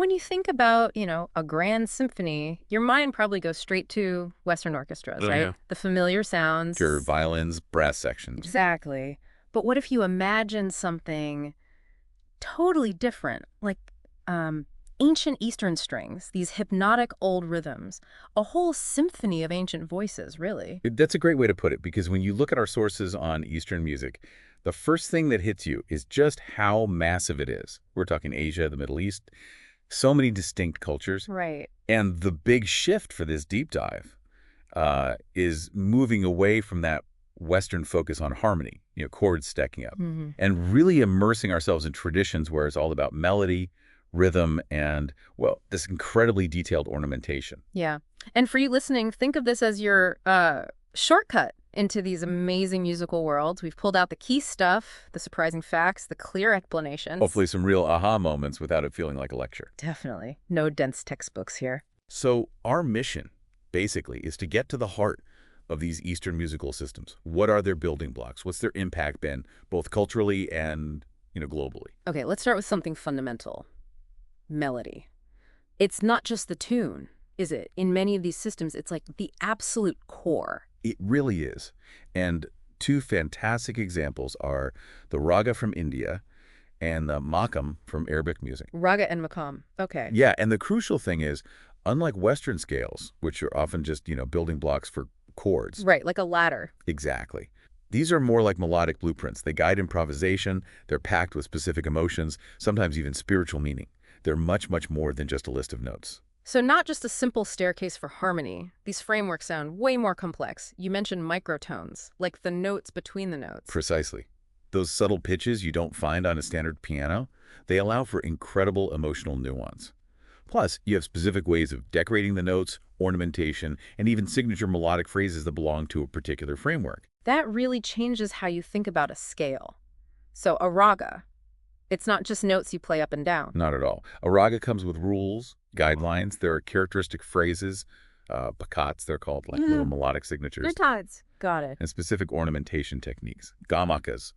When you think about, a grand symphony, your mind probably goes straight to Western orchestras, Oh, right? yeah. The familiar Your sounds. violins, brass sections. Exactly. But what if you imagine something totally different, like um, ancient Eastern strings, these hypnotic old rhythms, a whole symphony of ancient voices, really? That's a great way to put it, because when you look at our sources on Eastern music, the first thing that hits you is just how massive it is. We're talking Asia, the Middle East, so many distinct cultures. Right. And the big shift for this deep dive is moving away from that Western focus on harmony, chords stacking up, Hmm. and really immersing ourselves in traditions where it's all about melody, rhythm, and, well, this incredibly detailed ornamentation. Yeah. And for you listening, think of this as your shortcut into these amazing musical worlds. We've pulled out the key stuff, the surprising facts, the clear explanations. Hopefully some real aha moments without it feeling like a lecture. Definitely. No dense textbooks here. So our mission, basically, is to get to the heart of these Eastern musical systems. What are their building blocks? What's their impact been, both culturally and, globally? Okay, let's start with something fundamental. Melody. It's not just the tune, is it? In many of these systems, it's like the absolute core. It really is. And two fantastic examples are the raga from India and the makam from Arabic music. Raga and makam. Okay. Yeah, and the crucial thing is, unlike Western scales, which are often just, building blocks for chords. Right, like a ladder. Exactly. These are more like melodic blueprints. They guide improvisation, they're packed with specific emotions, sometimes even spiritual meaning. They're much, much more than just a list of notes. So not just a simple staircase for harmony. These frameworks sound way more complex. You mentioned microtones, like the notes between the notes. Precisely. Those subtle pitches you don't find on a standard piano, they allow for incredible emotional nuance. Plus, you have specific ways of decorating the notes, ornamentation, and even signature melodic phrases that belong to a particular framework. That really changes how you think about a scale. So a raga, it's not just notes you play up and down. Not at all. A raga comes with rules, guidelines. There are characteristic phrases, pakats, they're called, like little melodic signatures, Tides. Got it. and specific ornamentation techniques. Gamakas.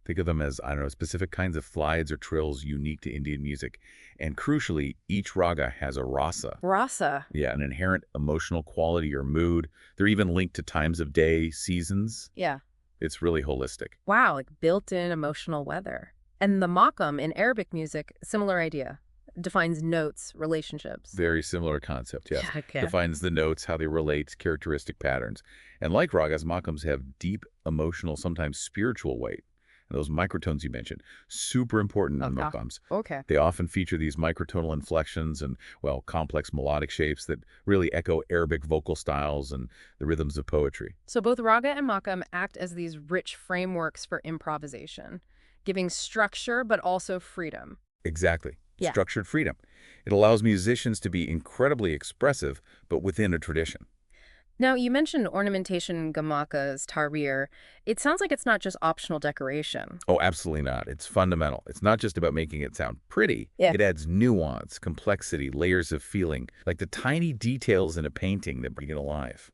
Think of them as, I don't know, specific kinds of slides or trills unique to Indian music. And crucially, each raga has a rasa. Rasa. Yeah, an inherent emotional quality or mood. They're even linked to times of day, seasons. Yeah. It's really holistic. Wow, like built-in emotional weather. And the makam in Arabic music, similar idea. Defines notes, relationships. Very similar concept, yes. Okay. Defines the notes, how they relate, characteristic patterns. And like ragas, makams have deep emotional, sometimes spiritual weight. And those microtones you mentioned, super important in makams. Okay. They often feature these microtonal inflections and, well, complex melodic shapes that really echo Arabic vocal styles and the rhythms of poetry. So both raga and makam act as these rich frameworks for improvisation, giving structure but also freedom. Exactly. Yeah. Structured freedom. It allows musicians to be incredibly expressive, but within a tradition. Now, you mentioned ornamentation, gamakas, tahrir. It sounds like it's not just optional decoration. Oh, absolutely not. It's fundamental. It's not just about making it sound pretty. Yeah. It adds nuance, complexity, layers of feeling, like the tiny details in a painting that bring it alive.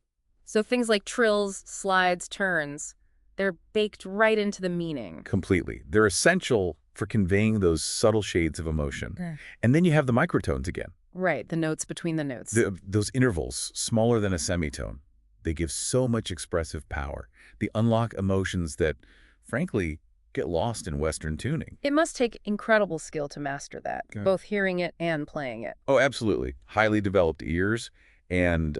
So things like trills, slides, turns, they're baked right into the meaning. Completely. They're essential for conveying those subtle shades of emotion. Yeah. And then you have the microtones again. Right, the notes between the notes. Those intervals, smaller than a semitone, they give so much expressive power. They unlock emotions that, frankly, get lost in Western tuning. It must take incredible skill to master that, Okay. both hearing it and playing it. Oh, absolutely. Highly developed ears and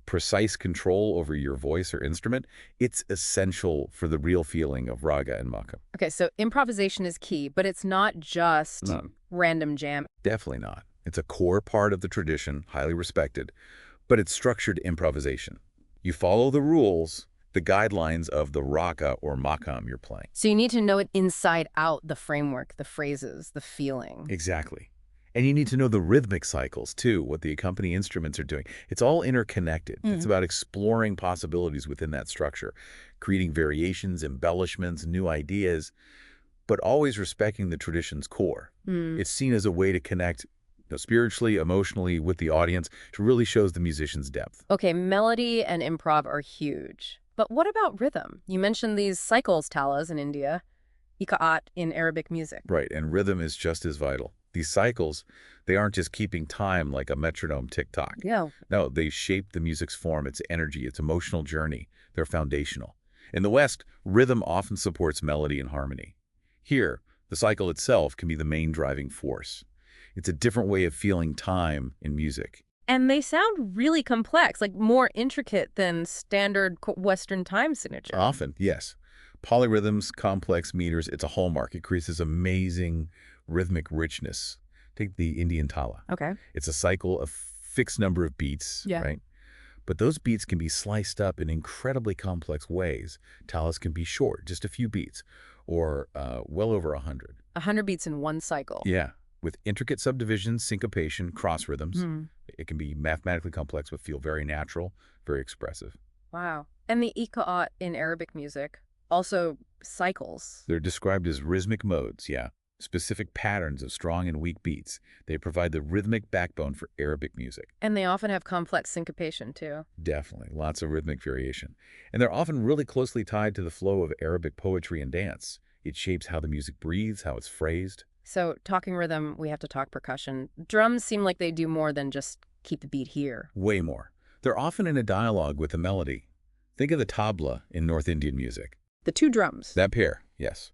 precise control over your voice or instrument. It's essential for the real feeling of raga and makam. Okay, so improvisation is key, but it's not just No. random jam. Definitely not. It's a core part of the tradition, highly respected, but it's structured improvisation. You follow the rules, the guidelines of the raga or makam you're playing. So you need to know it inside out, the framework, the phrases, the feeling. Exactly. And you need to know the rhythmic cycles, too, what the accompanying instruments are doing. It's all interconnected. It's about exploring possibilities within that structure, creating variations, embellishments, new ideas, but always respecting the tradition's core. It's seen as a way to connect spiritually, emotionally with the audience. It really shows the musician's depth. Okay, melody and improv are huge. But what about rhythm? You mentioned these cycles, talas in India, ikaat in Arabic music. Right, and rhythm is just as vital. These cycles, they aren't just keeping time like a metronome tick-tock. Yeah. No, they shape the music's form, its energy, its emotional journey. They're foundational. In the West, rhythm often supports melody and harmony. Here, the cycle itself can be the main driving force. It's a different way of feeling time in music. And they sound really complex, like more intricate than standard Western time signature. Often, yes. Polyrhythms, complex meters, it's a hallmark. It creates this amazing rhythmic richness. Take the Indian tala. Okay. It's a cycle of fixed number of beats, Yeah. right? But those beats can be sliced up in incredibly complex ways. Talas can be short, just a few beats, or well over 100. 100 beats in one cycle. Yeah, with intricate subdivisions, syncopation, cross rhythms. Hmm. It can be mathematically complex but feel very natural, very expressive. Wow. And the iqa'at in Arabic music, also cycles. They're described as rhythmic modes, yeah. Specific patterns of strong and weak beats. They provide the rhythmic backbone for Arabic music. And they often have complex syncopation, too. Definitely, lots of rhythmic variation. And they're often really closely tied to the flow of Arabic poetry and dance. It shapes how the music breathes, how it's phrased. So, talking rhythm, we have to talk percussion. Drums seem like they do more than just keep the beat here. Way more. They're often in a dialogue with the melody. Think of the tabla in North Indian music. The two drums. That pair, yes.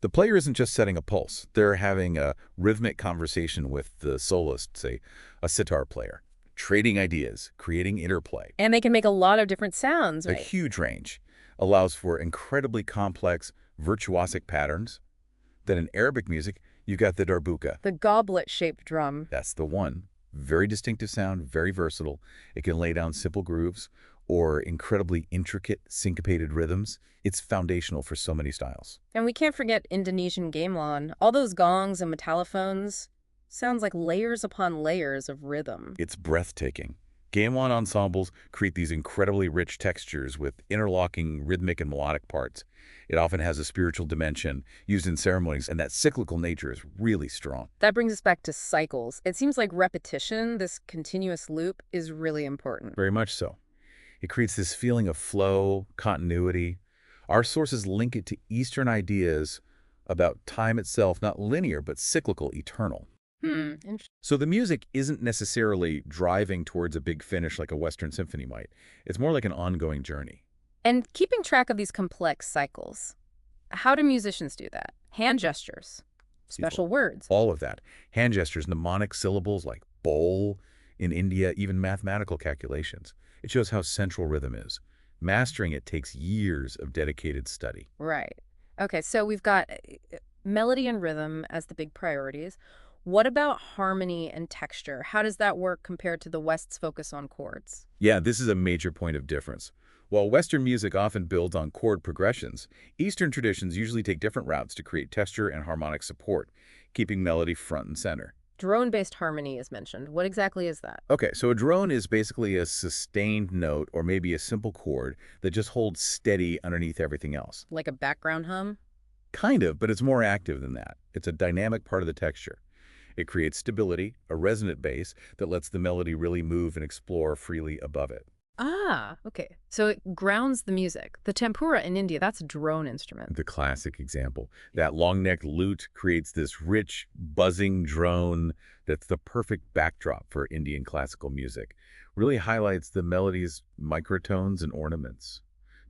The player isn't just setting a pulse. They're having a rhythmic conversation with the soloist, say, a sitar player, trading ideas, creating interplay. And they can make a lot of different sounds, A right? huge range allows for incredibly complex, virtuosic patterns. Then in Arabic music, you've got the darbuka. The goblet-shaped drum. That's the one. Very distinctive sound, very versatile. It can lay down simple grooves or incredibly intricate, syncopated rhythms. It's foundational for so many styles. And we can't forget Indonesian gamelan. All those gongs and metallophones sounds like layers upon layers of rhythm. It's breathtaking. Gamelan ensembles create these incredibly rich textures with interlocking rhythmic and melodic parts. It often has a spiritual dimension used in ceremonies, and that cyclical nature is really strong. That brings us back to cycles. It seems like repetition, this continuous loop, is really important. Very much so. It creates this feeling of flow, continuity. Our sources link it to Eastern ideas about time itself, not linear, but cyclical, eternal. Interesting. So the music isn't necessarily driving towards a big finish like a Western symphony might. It's more like an ongoing journey. And keeping track of these complex cycles, how do musicians do that? Hand gestures, special words. All of that. Hand gestures, mnemonic syllables like bowl in India, even mathematical calculations. It shows how central rhythm is. Mastering it takes years of dedicated study. Right. Okay, so we've got melody and rhythm as the big priorities. What about harmony and texture? How does that work compared to the West's focus on chords? Yeah, this is a major point of difference. While Western music often builds on chord progressions, Eastern traditions usually take different routes to create texture and harmonic support, keeping melody front and center. Drone-based harmony is mentioned. What exactly is that? Okay, so a drone is basically a sustained note or maybe a simple chord that just holds steady underneath everything else. Like a background hum? Kind of, but it's more active than that. It's a dynamic part of the texture. It creates stability, a resonant bass that lets the melody really move and explore freely above it. Ah, okay. So it grounds the music. The tempura in India, that's a drone instrument. The classic example. That long-necked lute creates this rich, buzzing drone that's the perfect backdrop for Indian classical music. Really highlights the melody's microtones and ornaments.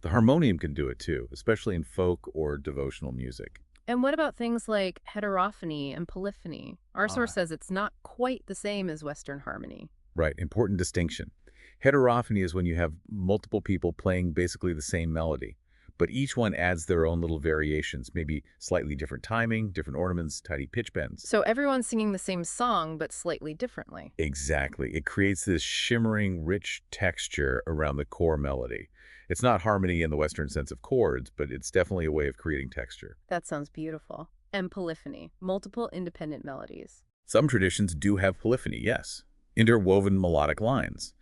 The harmonium can do it too, especially in folk or devotional music. And what about things like heterophony and polyphony? Our source says it's not quite the same as Western harmony. Right, important distinction. Heterophony is when you have multiple people playing basically the same melody, but each one adds their own little variations, maybe slightly different timing, different ornaments, tidy pitch bends. So everyone's singing the same song, but slightly differently. Exactly. It creates this shimmering, rich texture around the core melody. It's not harmony in the Western sense of chords, but it's definitely a way of creating texture. That sounds beautiful. And polyphony, multiple independent melodies. Some traditions do have polyphony, yes, interwoven melodic lines.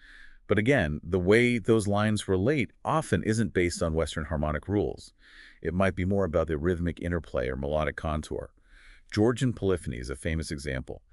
But again, the way those lines relate often isn't based on Western harmonic rules. It might be more about the rhythmic interplay or melodic contour. Georgian polyphony is a famous example.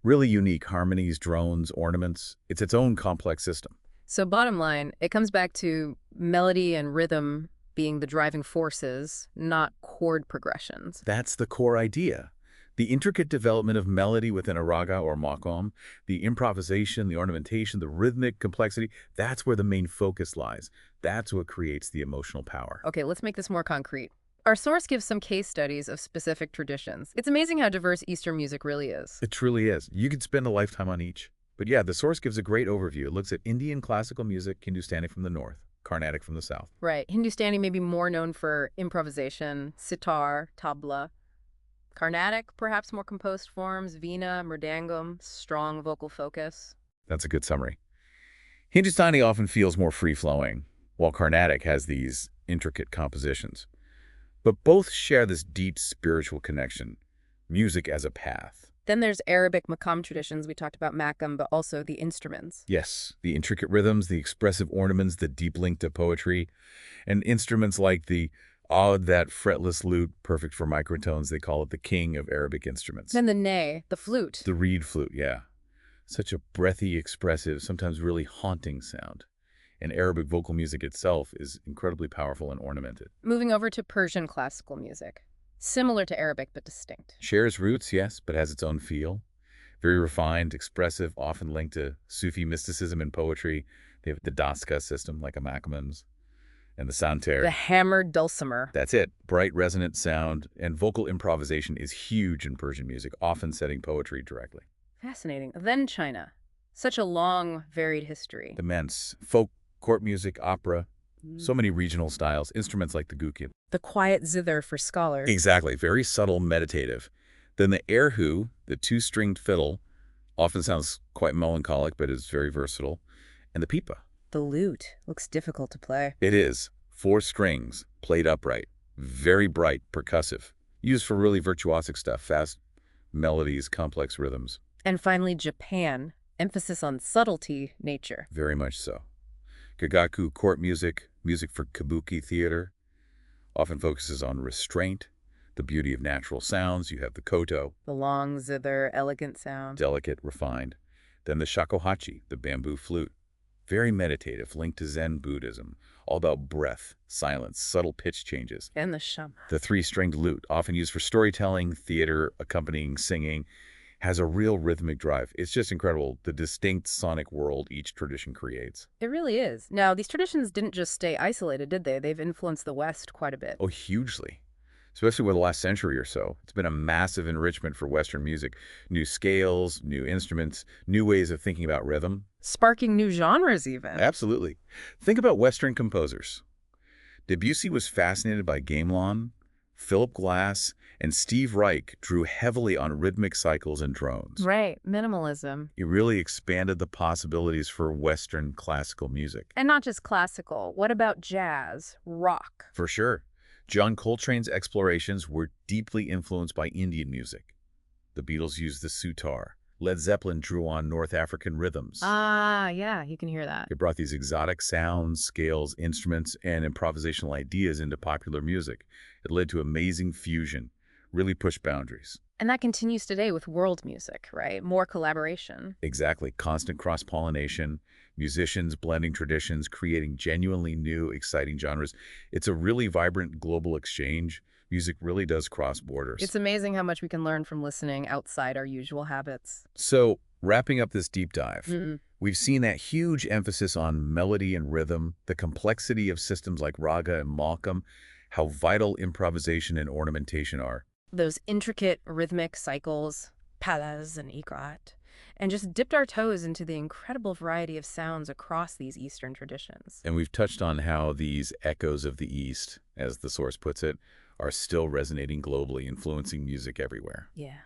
Really unique harmonies, drones, ornaments. It's its own complex system. So bottom line, it comes back to melody and rhythm being the driving forces, not chord progressions. That's the core idea. The intricate development of melody within a raga or maqam, the improvisation, the ornamentation, the rhythmic complexity, that's where the main focus lies. That's what creates the emotional power. Okay, let's make this more concrete. Our source gives some case studies of specific traditions. It's amazing how diverse Eastern music really is. It truly is. You could spend a lifetime on each. But yeah, the source gives a great overview. It looks at Indian classical music, Hindustani from the north, Carnatic from the south. Right. Hindustani may be more known for improvisation, sitar, tabla. Carnatic, perhaps more composed forms, veena, mridangam, strong vocal focus. That's a good summary. Hindustani often feels more free-flowing, while Carnatic has these intricate compositions. But both share this deep spiritual connection, music as a path. Then there's Arabic maqam traditions. We talked about makam, but also the instruments. Yes, the intricate rhythms, the expressive ornaments, the deep link to poetry, and instruments like the oud, that fretless lute, perfect for microtones. They call it the king of Arabic instruments. Then the ney, the flute. The reed flute, yeah. Such a breathy, expressive, sometimes really haunting sound. And Arabic vocal music itself is incredibly powerful and ornamented. Moving over to Persian classical music. Similar to Arabic, but distinct. Shares roots, yes, but has its own feel. Very refined, expressive, often linked to Sufi mysticism and poetry. They have the daska system, like a Maccaman's, and the santer. The hammered dulcimer. That's it. Bright, resonant sound, and vocal improvisation is huge in Persian music, often setting poetry directly. Fascinating. Then China. Such a long, varied history. Immense. Folk, court music, opera, so many regional styles, instruments like the gukip. The quiet zither for scholars. Exactly. Very subtle, meditative. Then the erhu, the two-stringed fiddle, often sounds quite melancholic, but is very versatile. And the pipa. The lute looks difficult to play. It is. 4 strings, played upright. Very bright, percussive. Used for really virtuosic stuff, fast melodies, complex rhythms. And finally, Japan. Emphasis on subtlety, nature. Very much so. Gagaku, court music, music for kabuki theater, often focuses on restraint, the beauty of natural sounds. You have the koto, The long zither, elegant sound. delicate, refined. Then the shakuhachi, the bamboo flute. Very meditative, linked to Zen Buddhism, all about breath, silence, subtle pitch changes. And the shama. The 3-stringed lute, often used for storytelling, theater, accompanying singing, has a real rhythmic drive. It's just incredible, the distinct sonic world each tradition creates. It really is. Now, these traditions didn't just stay isolated, did they? They've influenced the West quite a bit. Oh, hugely. Especially with the last century or so. It's been a massive enrichment for Western music. New scales, new instruments, new ways of thinking about rhythm. Sparking new genres, even. Absolutely. Think about Western composers. Debussy was fascinated by gamelan. Philip Glass and Steve Reich drew heavily on rhythmic cycles and drones. Right, minimalism. It really expanded the possibilities for Western classical music. And not just classical. What about jazz, rock? For sure. John Coltrane's explorations were deeply influenced by Indian music. The Beatles used the sitar. Led Zeppelin drew on North African rhythms. Ah, yeah, you can hear that. It brought these exotic sounds, scales, instruments, and improvisational ideas into popular music. It led to amazing fusion, really pushed boundaries. And that continues today with world music, right? More collaboration. Exactly. Constant cross-pollination, musicians blending traditions, creating genuinely new, exciting genres. It's a really vibrant global exchange. Music really does cross borders. It's amazing how much we can learn from listening outside our usual habits. So, wrapping up this deep dive, Mm-mm. we've seen that huge emphasis on melody and rhythm, the complexity of systems like raga and malkam, how vital improvisation and ornamentation are. Those intricate rhythmic cycles, palas and ikrat, and just dipped our toes into the incredible variety of sounds across these Eastern traditions. And we've touched on how these echoes of the East, as the source puts it, are still resonating globally, influencing music everywhere. Yeah.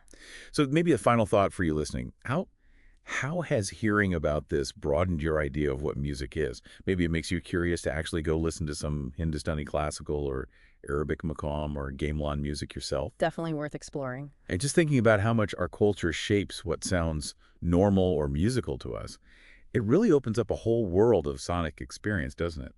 So maybe a final thought for you listening. How has hearing about this broadened your idea of what music is? Maybe it makes you curious to actually go listen to some Hindustani classical or Arabic maqam or gamelan music yourself. Definitely worth exploring. And just thinking about how much our culture shapes what sounds normal or musical to us, it really opens up a whole world of sonic experience, doesn't it?